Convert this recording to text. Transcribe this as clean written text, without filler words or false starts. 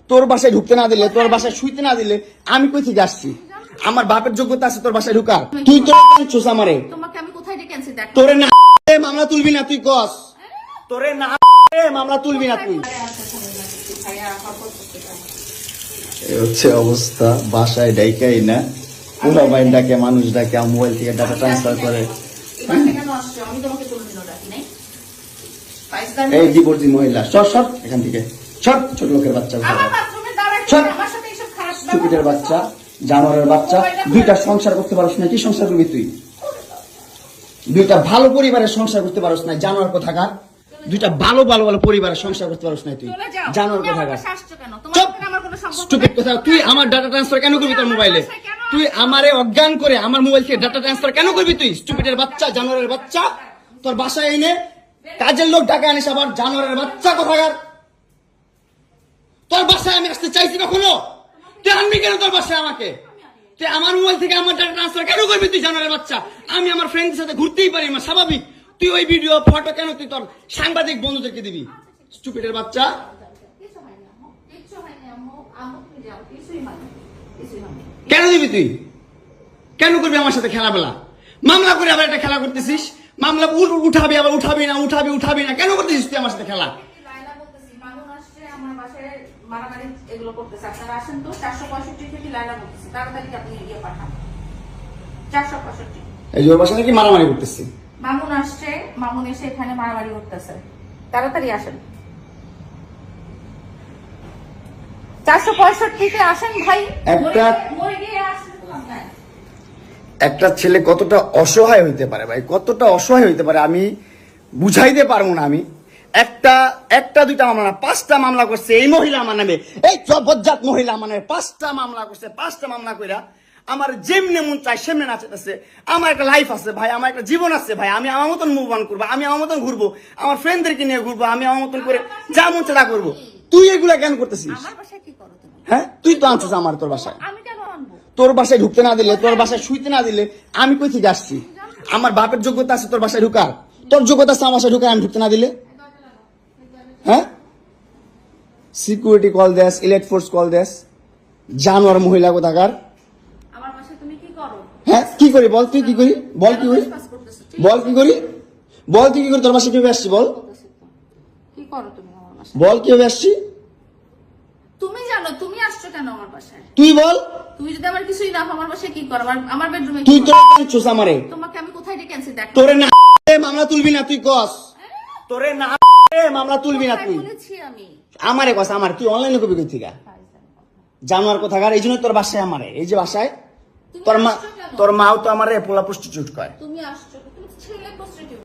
তোর বাসায় ঢুকতে না দিলে, তোর বাসায় শুইতে না দিলে আমি কই থেকে আসছি? আমার বাপের যোগ্যতা আছে তোর বাসায় ঢুকার? তুই তো কাঁদছিস আমারে। তোমাকে আমি কোথায় ডেকে আনছি দেখ। তোরে না মামলা তুলবি না তুই কস? তোরে না মামলা তুলবি না তুই? এই হচ্ছে অবস্থা, বাসায় ডাইকাই না, পুরো বাইন ডাকে, মানুষ ডাকে, মোবাইল থেকে ডাটা ট্রান্সফার করে। এই ডিভোর্সি মহিলা, সর সর এখান থেকে, সর, ছোট লোকের বাচ্চা, স্টুপিডের বাচ্চা, জানোয়ারের বাচ্চা। দুইটা সংসার করতে পারছ না, কি সংসার করবি তুই? দুইটা ভালো পরিবারের সংসার করতে পারছ না, জানোয়ার কোথাকার। দুইটা ভালো ভালো ভালো পরিবারের সংসার করতে পারছ না তুই, জানোয়ার কোথাকার। স্টুপিড কথা, তুই আমার ডাটা ট্রান্সফার কেন করবি তোর মোবাইলে? তুই আমারে অজ্ঞান করে আমার মোবাইল থেকে ডাটা ট্রান্সফার কেন করবি তুই? স্টুপিডের বাচ্চা, জানোয়ারের বাচ্চা। তোর বাসায় এনে কাজের লোক ডাকা আনিস আবার, জানোয়ারের বাচ্চা কোথাকার। তোর বাসায় আমি আসতে চাইছি কখনো? তুই আনবি কেন তোর বাসায় আমাকে? তুই আমার মোবাইল থেকে আমার ডাটা ট্রান্সফার কেন করবি তুই, জানোয়ারের বাচ্চা? আমি আমার ফ্রেন্ডের সাথে ঘুরতেই পারি, আমার স্বাভাবিক। তুই ওই ভিডিও ফটো কেন তুই তোর সাংবাদিক বন্ধুদেরকে দিবি? স্টুপিডের বাচ্চা। কেন দিবি তুই? কেন করবি আমার সাথে খেলাবেলা? মামলা করে আবার একটা খেলা করতেছিস। মামলা উঠাবি আবার উঠাবি না, উঠাবি না, কেন করতেছিস তুই আমার সাথে খেলা? এই ওর বাসা নাকি মারামারি করতেছি। মামুন আসছে, মামুন এসে এখানে মারামারি করতেছে, তাড়াতাড়ি আসেন। 465 আসেন ভাই। একটা ছেলে কতটা অসহায় হইতে পারে ভাই, কতটা অসহায় হইতে পারে আমি বুঝাইতে পারবো না। আমি একটা দুইটা মামলা না, 5টা মামলা করছে এই মহিলা আমার নামে। এই বজ্জাত মহিলা আমার নামে 5টা মামলা করছে। 5টা মামলা কইরা আমার যেমনে মন চাই সেমনে নাচতেছে। আমার একটা লাইফ আছে ভাই, আমার একটা জীবন আছে ভাই। আমি আমার মতন মুভ অন করবো, আমি আমার মতন ঘুরবো, আমার ফ্রেন্ডদেরকে নিয়ে ঘুরবো, আমি আমার মতন করে যা মন চাই তা করবো। তুই এগুলা কেন করতেছিস? হ্যাঁ, তুই তো আনছিস আমার তোর বাসায়। তোর বাসায় ঢুকতে না দিলে, তোর বাসায় শুইতে না দিলে আমি কই থেকে আসছি? আমার বাপের যোগ্যতা আছে তোর বাসায় ঢুকার? তোর যোগ্যতা আছে আমার বাসায় ঢুকার আমি ঢুকতে না দিলে? হ্যাঁ, সিকিউরিটি কল দেস, ইলেট ফোর্স কল দেস, জানোয়ার মহিলা কোথাকার। হ্যাঁ, কি করি বল? তুই কি করি বল? কি করি বল? কি করি বল? তুই কি করি? তোর বাসায় কিভাবে আসছি বল? বল কিভাবে আসছি? তুমি জানো তুমি আসছো কেন আমার বাসায়? তুই বল। তুই যদি আমার কিছুই না আমার বাসায় কি করো? আমার বেডরুমে তুই তো কাঁদছিস আমারে। তোমাকে আমি কোথায় ডেকে আনছি দেখ। তোরে না মামলা তুলবি না তুই কস? তোরে না মামলা তুলবি না তুই? বলেছি আমি। আমারে কস, আমার তুই অনলাইনে কবি কই থেকে? জানোয়ার কোথাকার। এই জন্য তোর বাসায় আমারে, এই যে বাসায় তোর মাও তো আমারে পোলা প্রস্টিটিউট কয়। তুমি আসছো, তুমি ছেলে প্রস্টিটিউট।